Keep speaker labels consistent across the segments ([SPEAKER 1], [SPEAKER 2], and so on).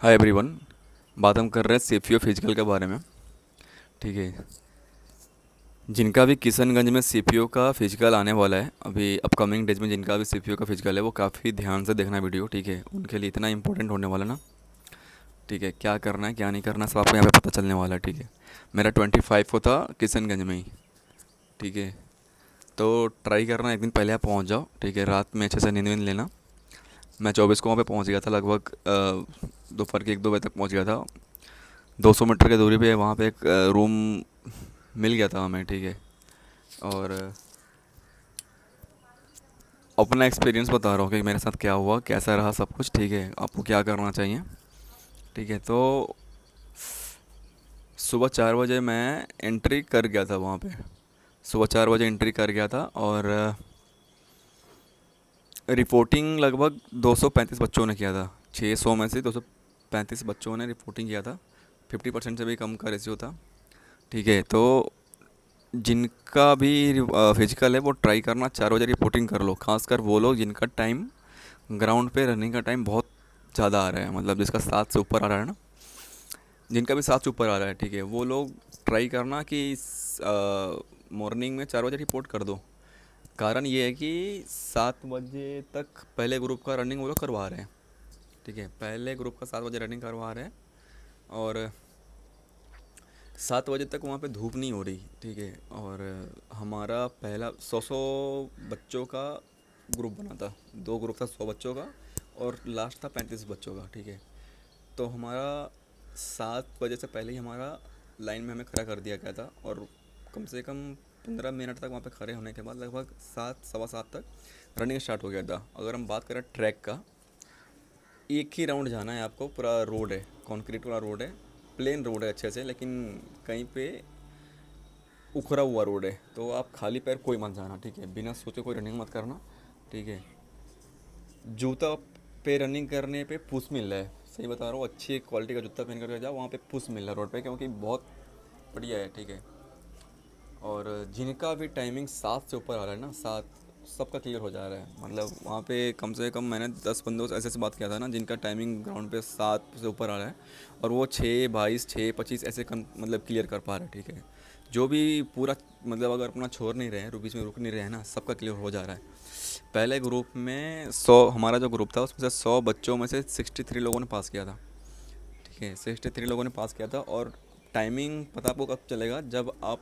[SPEAKER 1] Hi everyone. बात हम कर रहे हैं सीपीओ फिजिकल के बारे में। ठीक है। जिनका भी किशनगंज में सीपीओ का फिजिकल आने वाला है, अभी अपकमिंग डेज में जिनका भी सीपीओ का फिजिकल है वो काफ़ी ध्यान से देखना वीडियो। ठीक है, उनके लिए इतना इंपॉर्टेंट होने वाला ना। ठीक है, क्या करना है क्या नहीं करना सब आपको यहाँ पे पता चलने वाला है। ठीक है, मेरा 25 को था किशनगंज में ही। ठीक है, तो ट्राई करना एक दिन पहले आप पहुँच जाओ। ठीक है, रात में अच्छे से नींद वींद लेना। मैं 24 को वहाँ पे पहुँच गया था, लगभग दोपहर के 1-2 बजे तक पहुँच गया था। 200 मीटर की दूरी पे वहाँ पे एक रूम मिल गया था हमें। ठीक है, और अपना एक्सपीरियंस बता रहा हूँ कि मेरे साथ क्या हुआ, कैसा रहा सब कुछ। ठीक है, आपको क्या करना चाहिए। ठीक है, तो सुबह 4 बजे मैं एंट्री कर गया था वहाँ पे। सुबह 4 बजे एंट्री कर गया था और रिपोर्टिंग लगभग 235 बच्चों ने किया था। 600 में से 235 बच्चों ने रिपोर्टिंग किया था। 50% से भी कम का रेशियो था। ठीक है, तो जिनका भी फिजिकल है वो ट्राई करना 4 बजे रिपोर्टिंग कर लो। खासकर वो लोग जिनका टाइम ग्राउंड पे रनिंग का टाइम बहुत ज़्यादा आ रहा है, मतलब जिसका 7 से ऊपर आ रहा है ना। जिनका भी 7 से ऊपर आ रहा है, ठीक है, वो लोग ट्राई करना कि मॉर्निंग में 4 बजे रिपोर्ट कर दो। कारण ये है कि 7 बजे तक पहले ग्रुप का रनिंग वो लोग करवा रहे हैं। ठीक है, पहले ग्रुप का 7 बजे रनिंग करवा रहे हैं और 7 बजे तक वहाँ पे धूप नहीं हो रही। ठीक है, और हमारा पहला 100 बच्चों का ग्रुप बना था। 2 ग्रुप था 100 बच्चों का और लास्ट था 35 बच्चों का। ठीक है, तो हमारा 7 बजे से पहले ही हमारा लाइन में हमें खड़ा कर दिया गया था और कम से कम 15 मिनट तक वहाँ पे खड़े होने के बाद लगभग 7 सवा 7 तक रनिंग स्टार्ट हो गया था। अगर हम बात करें ट्रैक का, एक ही राउंड जाना है आपको। पूरा रोड है, कंक्रीट वाला रोड है, प्लेन रोड है अच्छे से, लेकिन कहीं पे उखड़ा हुआ रोड है, तो आप खाली पैर कोई मत जाना। ठीक है, बिना सोचे कोई रनिंग मत करना। ठीक है, जूता पे रनिंग करने पे पुश मिल रहा है, सही बता रहा हूँ। अच्छी क्वालिटी का जूता पहन कर जाओ, वहाँ पे पुश मिल रहा है रोड पे, क्योंकि बहुत बढ़िया है। ठीक है, और जिनका भी टाइमिंग 7 से ऊपर आ रहा है ना, 7, सबका क्लियर हो जा रहा है। मतलब वहाँ पे कम से कम मैंने 10 बंदों से ऐसे बात किया था ना जिनका टाइमिंग ग्राउंड पे 7 से ऊपर आ रहा है, और वो 6:22 6:25 ऐसे मतलब क्लियर कर पा रहे हैं। ठीक है, जो भी पूरा मतलब अगर अपना छोड़ नहीं रहे हैं, बीच में रुक नहीं रहे हैं ना, सबका क्लियर हो जा रहा है। पहले ग्रुप में 100, हमारा जो ग्रुप था उसमें से 100 बच्चों में से 63 लोगों ने पास किया था। ठीक है, 63 लोगों ने पास किया था। और टाइमिंग पता आपको कब चलेगा, जब आप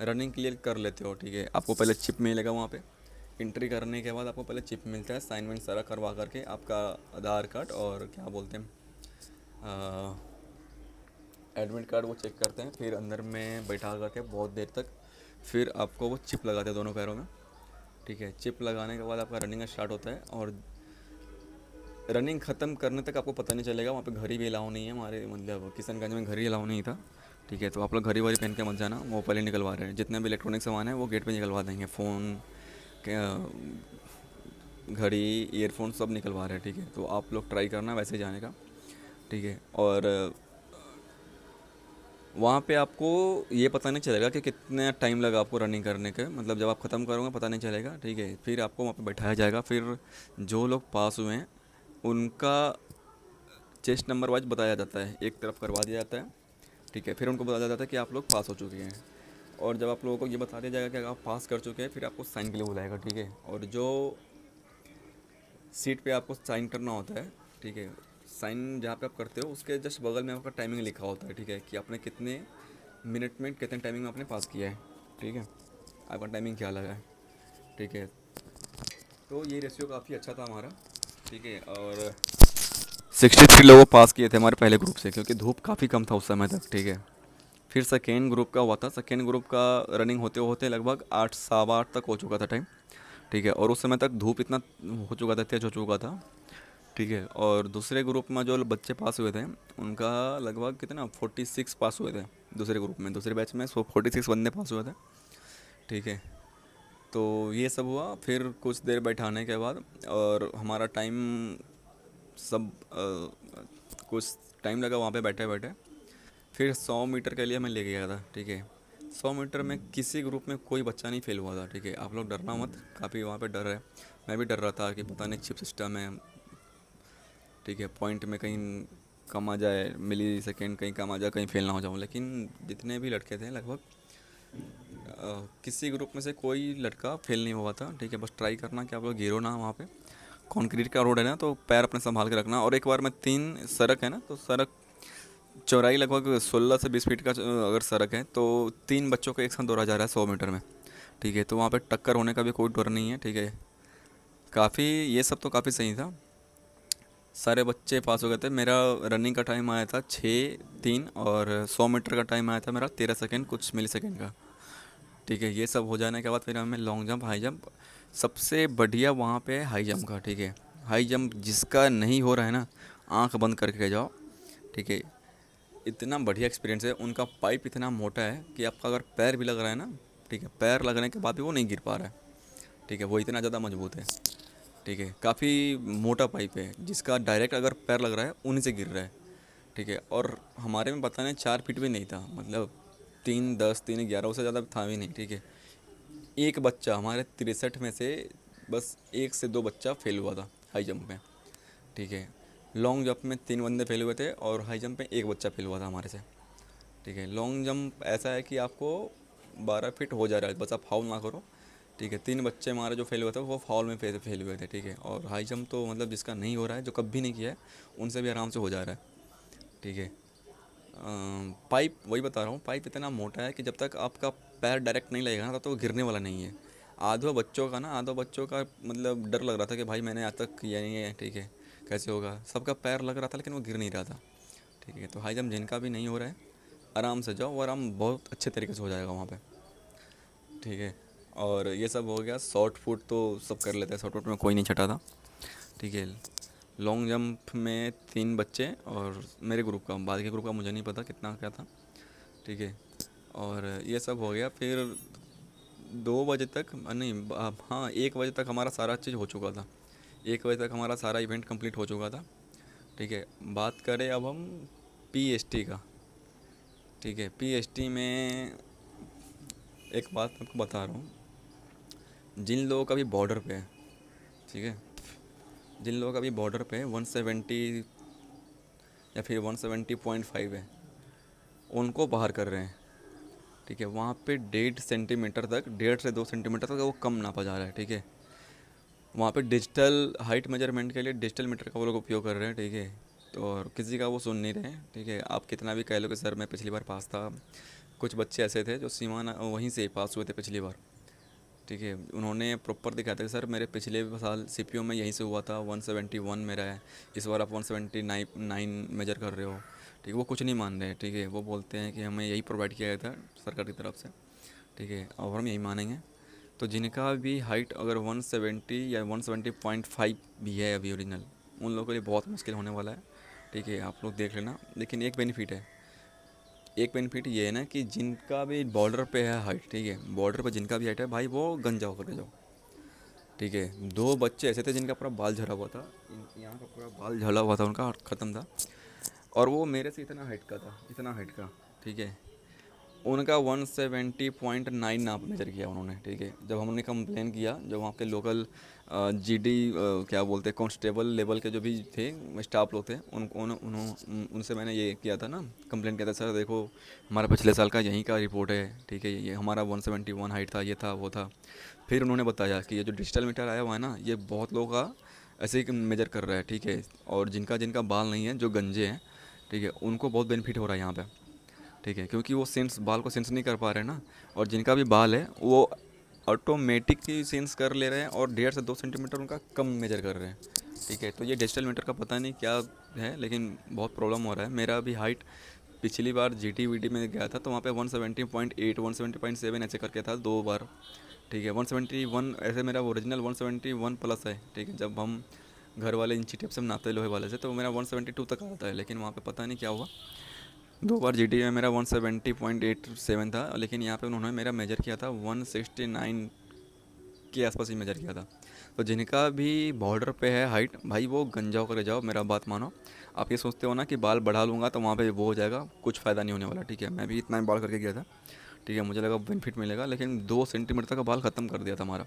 [SPEAKER 1] रनिंग क्लियर कर लेते हो। ठीक है, आपको पहले चिप मिलेगा वहाँ पे। एंट्री करने के बाद आपको पहले चिप मिलता है, साइन वाइन सारा करवा करके आपका आधार कार्ड और क्या बोलते हैं एडमिट कार्ड वो चेक करते हैं, फिर अंदर में बैठा करके बहुत देर तक फिर आपको वो चिप लगाते हैं दोनों पैरों में। ठीक है, चिप लगाने के बाद आपका रनिंग स्टार्ट होता है और रनिंग ख़त्म करने तक आपको पता नहीं चलेगा। वहाँ पे घड़ी भी अलाउ नहीं है, हमारे मतलब किशनगंज में घड़ी अलाउ नहीं था। ठीक है, तो आप लोग घड़ी वाड़ी पहन के मत जाना, वो पहले निकलवा रहे हैं। जितने भी इलेक्ट्रॉनिक सामान है वो गेट पे निकलवा देंगे, फ़ोन, घड़ी, ईयरफोन सब निकलवा रहे हैं। ठीक है, तो आप लोग ट्राई करना वैसे ही जाने का। ठीक है, और वहाँ पे आपको ये पता नहीं चलेगा कि कितना टाइम लगा आपको रनिंग करने के, मतलब जब आप ख़त्म करोगे पता नहीं चलेगा। ठीक है, फिर आपको वहाँ पे बैठाया जाएगा। फिर जो लोग पास हुए हैं उनका चेस्ट नंबर वाइज बताया जाता है, एक तरफ करवा दिया जाता है। ठीक है, फिर उनको बताया जाता है कि आप लोग पास हो चुके हैं। और जब आप लोगों को ये बता दिया जाएगा कि आप पास कर चुके हैं, फिर आपको साइन के लिए बुलाएगा। ठीक है, और जो सीट पे आपको साइन करना होता है, ठीक है, साइन जहाँ पे आप करते हो उसके जस्ट बगल में आपका टाइमिंग लिखा होता है। ठीक है, कि आपने कितने मिनट में कितने टाइमिंग में आपने पास किया है। ठीक है, आपका टाइमिंग क्या लगा है। ठीक है, तो ये रेशियो काफ़ी अच्छा था हमारा। ठीक है, और 63 लोगों पास किए थे हमारे पहले ग्रुप से, क्योंकि धूप काफ़ी कम था उस समय तक। ठीक है, फिर सेकेंड ग्रुप का हुआ था। सेकेंड ग्रुप का रनिंग होते होते लगभग 8 सवा 8 तक हो चुका था टाइम। ठीक है, और उस समय तक धूप इतना हो चुका था, तेज हो चुका था। ठीक है, और दूसरे ग्रुप में जो बच्चे पास हुए थे उनका लगभग कितना 46 पास हुए थे। दूसरे ग्रुप में, दूसरे बैच में 46 बंदे पास हुए थे। ठीक है, तो ये सब हुआ। फिर कुछ देर बैठाने के बाद और हमारा टाइम सब कुछ टाइम लगा वहाँ पे बैठे बैठे। फिर 100 मीटर के लिए हमें ले गया था। ठीक है, 100 मीटर में किसी ग्रुप में कोई बच्चा नहीं फेल हुआ था। ठीक है, आप लोग डरना मत, काफ़ी वहाँ पे डर है। मैं भी डर रहा था कि पता नहीं चिप सिस्टम है। ठीक है, पॉइंट में कहीं कम आ जाए, मिली सेकेंड कहीं कम आ जाए, कहीं फेल ना हो जाऊँ। लेकिन जितने भी लड़के थे लगभग किसी ग्रुप में से कोई लड़का फेल नहीं हुआ था, ठीक है। बस ट्राई करना कि आप लोग गिरो ना वहाँ पे। कंक्रीट का रोड है ना, तो पैर अपने संभाल के रखना। और एक बार में 3 सड़क है ना, तो सड़क चौड़ाई लगभग 16 से 20 फीट का अगर सड़क है, तो 3 बच्चों को एक साथ दौड़ा जा रहा है 100 मीटर में, ठीक है। तो वहाँ पे टक्कर होने का भी कोई डर नहीं है, ठीक है। काफ़ी ये सब तो काफ़ी सही था, सारे बच्चे पास हो गए थे। मेरा रनिंग का टाइम आया था 6:03, और 100 मीटर का टाइम आया था मेरा 13 सेकेंड कुछ मिली सेकेंड का, ठीक है। ये सब हो जाने के बाद फिर हमें लॉन्ग जंप, हाई जंप, सबसे बढ़िया वहाँ पे हाई जंप का, ठीक है। हाई जंप जिसका नहीं हो रहा है ना, आंख बंद करके जाओ, ठीक है। इतना बढ़िया एक्सपीरियंस है। उनका पाइप इतना मोटा है कि आपका अगर पैर भी लग रहा है ना, ठीक है, पैर लगने के बाद भी वो नहीं गिर पा रहा है, ठीक है। वो इतना ज़्यादा मजबूत है, ठीक है। काफ़ी मोटा पाइप है, जिसका डायरेक्ट अगर पैर लग रहा है उन्हीं से गिर रहा है, ठीक है। और हमारे में पता नहीं 4 फीट भी नहीं था, मतलब 3:10 3:11 उससे ज़्यादा था भी नहीं, ठीक है। एक बच्चा हमारे 63 में से बस 1 से 2 बच्चा फेल हुआ था हाई जंप में, ठीक है। लॉन्ग जंप में 3 बंदे फेल हुए थे, और हाई जंप में एक बच्चा फेल हुआ था हमारे से, ठीक है। लॉन्ग जंप ऐसा है कि आपको 12 फीट हो जा रहा है, बस आप फाउल ना करो, ठीक है। 3 बच्चे हमारे जो फेल हुए थे वो फाउल में फेल हुए थे, ठीक है। और हाई जंप तो मतलब जिसका नहीं हो रहा है, जो कभी नहीं किया है, उनसे भी आराम से हो जा रहा है, ठीक है। पाइप वही बता रहा हूँ, पाइप इतना मोटा है कि जब तक आपका पैर डायरेक्ट नहीं लगेगा ना, तब तो वो गिरने वाला नहीं है। आधो बच्चों का मतलब डर लग रहा था कि भाई मैंने आज तक किया नहीं है, ठीक है, कैसे होगा। सबका पैर लग रहा था लेकिन वो गिर नहीं रहा था, ठीक है। तो हाई जंप जिनका भी नहीं हो रहा है, आराम से जाओ, वो आराम बहुत अच्छे तरीके से हो जाएगा वहाँ पे, ठीक है। और ये सब हो गया। शॉर्ट फुट तो सब कर लेते हैं, शॉर्ट फुट में कोई नहीं छटा था, ठीक है। लॉन्ग जंप में 3 बच्चे और मेरे ग्रुप का, बाद के ग्रुप का मुझे नहीं पता कितना क्या था, ठीक है। और ये सब हो गया। फिर 2 बजे तक नहीं, हाँ 1 बजे तक हमारा सारा चीज़ हो चुका था। 1 बजे तक हमारा सारा इवेंट कंप्लीट हो चुका था, ठीक है। बात करें अब हम पीएसटी का, ठीक है। पीएसटी में एक बात आपको बता रहा हूँ, जिन लोगों का भी बॉर्डर पे है, ठीक है, जिन लोगों का भी बॉर्डर पे 170 या फिर 170.5 है, उनको बाहर कर रहे हैं, ठीक है। वहाँ पे 1.5 सेंटीमीटर तक, 1.5 से 2 सेंटीमीटर तक वो कम नापा जा रहा है, ठीक है। वहाँ पे डिजिटल हाइट मेजरमेंट के लिए डिजिटल मीटर का वो लोग उपयोग कर रहे हैं, ठीक है। तो और किसी का वो सुन नहीं रहे हैं, ठीक है। आप कितना भी कह लो कि सर मैं पिछली बार पास था, कुछ बच्चे ऐसे थे जो सीमाना वहीं से पास हुए थे पिछली बार, ठीक है। उन्होंने प्रॉपर दिखाया था कि सर मेरे पिछले साल सीपीओ में यहीं से हुआ था, 171 मेरा है, इस बार आप 179 मेजर कर रहे हो, ठीक है। वो कुछ नहीं मान रहे, ठीक है। वो बोलते हैं कि हमें यही प्रोवाइड किया गया था सरकार की तरफ से, ठीक है, और हम यही मानेंगे। तो जिनका भी हाइट अगर 170 या 170.5 भी है अभी ओरिजिनल, उन लोगों के लिए बहुत मुश्किल होने वाला है, ठीक है। आप लोग देख लेना। लेकिन एक बेनिफिट ये है ना कि जिनका भी बॉर्डर पे है हाइट, ठीक है, बॉर्डर पे जिनका भी हाइट है भाई, वो गंजा होकर जाओ, ठीक है। 2 बच्चे ऐसे थे जिनका पूरा बाल झड़ा हुआ था, यहाँ का पूरा बाल झड़ा हुआ था उनका, और ख़त्म था। और वो मेरे से इतना हाइट का था, इतना हाइट का, ठीक है। उनका 170.9 नाप मेजर किया उन्होंने, ठीक है। जब हमने कंप्लेन किया, जो वहाँ के लोकल जीडी क्या बोलते हैं, कांस्टेबल लेवल के जो भी थे स्टाफ लोग थे, उनसे मैंने ये किया था ना, कंप्लेन किया था, सर देखो हमारा पिछले साल का यहीं का रिपोर्ट है, ठीक है, ये हमारा 171 हाइट था, ये था वो था। फिर उन्होंने बताया कि ये जो डिजिटल मीटर आया हुआ है ना, ये बहुत लोगों का ऐसे ही मेजर कर रहा है, ठीक है। और जिनका जिनका बाल नहीं है, जो गंजे हैं, ठीक है, उनको बहुत बेनिफिट हो रहा है यहाँ पे, ठीक है। क्योंकि वो सेंस बाल को सेंस नहीं कर पा रहे हैं ना, और जिनका भी बाल है वो ऑटोमेटिक ही सेंस कर ले रहे हैं, और 1.5 से 2 सेंटीमीटर उनका कम मेजर कर रहे हैं, ठीक है। तो ये डिजिटल मीटर का पता नहीं क्या है, लेकिन बहुत प्रॉब्लम हो रहा है। मेरा भी हाइट पिछली बार जीटी वीटी में गया था, तो वहाँ पे 170.8 170.7 ऐसे करके था 2 बार, ठीक है। 171 ऐसे मेरा ओरिजिनल 171 प्लस है, ठीक है। जब हम घर वाले इंची टेप से नापते लोहे वाले से, तो मेरा 172 तक आता है। लेकिन वहाँ पे पता नहीं क्या हुआ, 2 बार जीटी में मेरा 170.87 था, लेकिन यहाँ पे उन्होंने मेरा मेजर किया था 169 के आसपास ही मेजर किया था। तो जिनका भी बॉर्डर पे है हाइट, भाई वो गंजा होकर जाओ, मेरा बात मानो। आप ये सोचते हो ना कि बाल बढ़ा लूँगा तो वहाँ पे वो हो जाएगा, कुछ फ़ायदा नहीं होने वाला, ठीक है। मैं भी इतना ही बाल करके गया था, ठीक है, मुझे लगा बेनिफिट मिलेगा, लेकिन 2 सेंटीमीटर का बाल ख़त्म कर दिया था हमारा,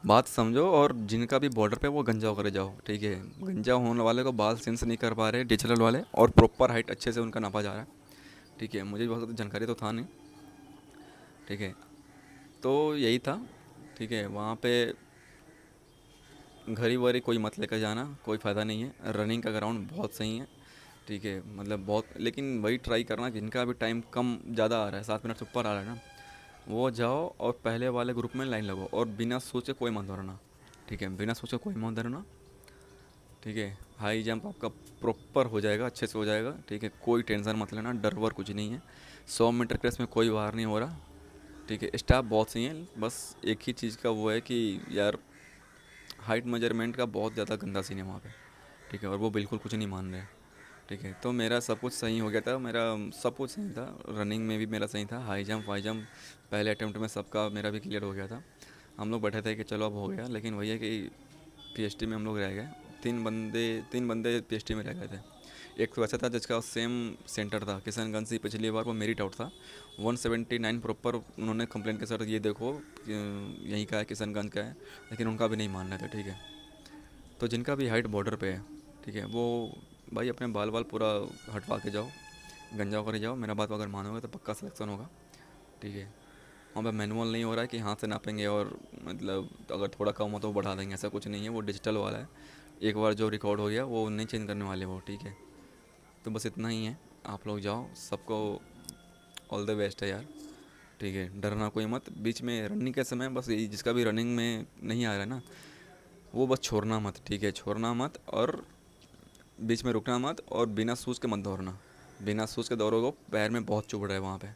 [SPEAKER 1] बात समझो। और जिनका भी बॉर्डर पे वो गंजा होकर जाओ, ठीक है। गंजा होने वाले को बाल सेंस नहीं कर पा रहे डिजिटल वाले, और प्रॉपर हाइट अच्छे से उनका नापा जा रहा है, ठीक है। मुझे भी बहुत जानकारी तो था नहीं, ठीक है। तो यही था, ठीक है। वहाँ पे घड़ी वरी कोई मत लेकर जाना, कोई फ़ायदा नहीं है। रनिंग का ग्राउंड बहुत सही है, ठीक है। मतलब बहुत, लेकिन वही ट्राई करना जिनका अभी टाइम कम ज़्यादा आ रहा है, 7 मिनट से ऊपर आ रहा है ना, वो जाओ और पहले वाले ग्रुप में लाइन लगो, और बिना सोचे कोई मत दौड़ना, ठीक है। बिना सोचे कोई मत दौड़ना, ठीक है। हाई जंप आपका प्रॉपर हो जाएगा, अच्छे से हो जाएगा, ठीक है। कोई टेंशन मत लेना, डर वर कुछ नहीं है। 100 मीटर रेस में कोई बाहर नहीं हो रहा, ठीक है। स्टाफ बहुत सही है, बस एक ही चीज़ का वो है कि यार हाइट मेजरमेंट का बहुत ज़्यादा गंदा सीन है वहाँ पे, ठीक है। और वो बिल्कुल कुछ नहीं मान रहे, ठीक है। तो मेरा सब कुछ सही हो गया था, मेरा सब कुछ सही था। रनिंग में भी मेरा सही था, हाई जंप वाई जंप पहले अटेम्प्ट में सबका मेरा भी क्लियर हो गया था। हम लोग बैठे थे कि चलो अब हो गया, लेकिन वही है कि पीएचडी में हम लोग रह गए। 3 बंदे पीएचडी में रह गए थे। एक तो ऐसा था जिसका सेम सेंटर था किशनगंज से, पिछली बार वो मेरिट आउट था। 179 प्रॉपर उन्होंने कंप्लेन किया, सर ये देखो यहीं का है, किशनगंज का है, लेकिन उनका भी नहीं मान रहे थे, ठीक है। तो जिनका भी हाइट बॉर्डर पे है, ठीक है, वो भाई अपने बाल बाल पूरा हटवा के जाओ, गंजा होकर ही जाओ। मेरा बात अगर मानोगे तो पक्का सिलेक्शन होगा, ठीक है। वहाँ पे मैनुअल नहीं हो रहा है कि हाथ से नापेंगे और मतलब अगर थोड़ा कम हो तो बढ़ा देंगे, ऐसा कुछ नहीं है। वो डिजिटल वाला है, एक बार जो रिकॉर्ड हो गया वो नहीं चेंज करने वाले वो, ठीक है। तो बस इतना ही है, आप लोग जाओ, सबको ऑल द बेस्ट है यार, ठीक है। डरना कोई मत। बीच में रनिंग के समय बस यही, जिसका भी रनिंग में नहीं आ रहा है ना, वो बस छोड़ना मत, ठीक है। छोड़ना मत, और बीच में रुकना मत, और बिना शूज़ के मत दौड़ना। बिना शूज़ के दौड़ोगे पैर में बहुत चुभ रहा है वहाँ पे,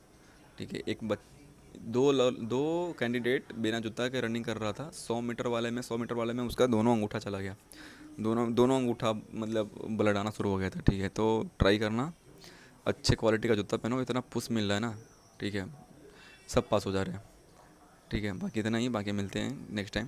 [SPEAKER 1] ठीक है। दो कैंडिडेट बिना जूता के रनिंग कर रहा था, 100 मीटर वाले में उसका दोनों अंगूठा चला गया, दोनों दोनों अंगूठा मतलब ब्लड आना शुरू हो गया था, ठीक है। तो ट्राई करना, अच्छे क्वालिटी का जूता पहनो, इतना पुश मिल रहा है ना, ठीक है। सब पास हो जा रहे हैं, ठीक है। बाकी इतना ही, बाकी मिलते हैं नेक्स्ट टाइम।